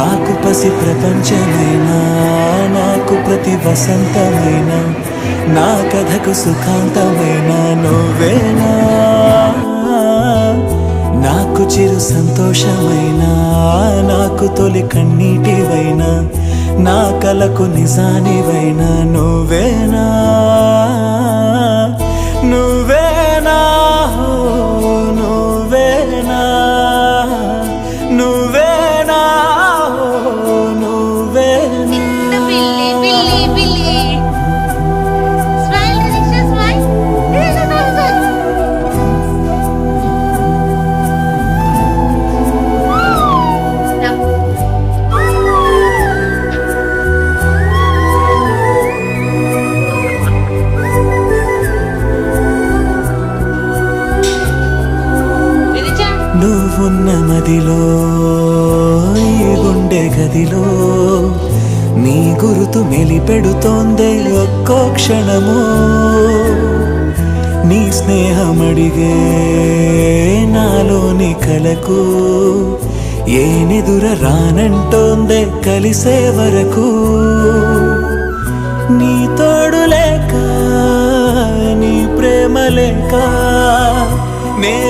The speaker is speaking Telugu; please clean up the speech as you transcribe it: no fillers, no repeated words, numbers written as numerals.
నాకు పసి ప్రపంచమైనా, నాకు ప్రతి వసంతమైనా, నా కథకు సుఖాంతమైనా నువ్వేనా. నాకు చిరు సంతోషమైనా, నాకు తొలి కన్నీటివైనా, నా కలకు నిజానివైనా నువ్వేనా. నువ్వేనా నువ్వేనా నువ్వేనా నువ్వేనా. నువ్వున్న మదిలో ఈ గుండె గదిలో నీ గురుతు మెలిపెడుతోందే ఒక్కో క్షణము. నీ స్నేహమడిగే నాలోని కలకు ఏనెదుర రానంటోందే కలిసే వరకు. నీ తోడు లేక, నీ ప్రేమ లేక నే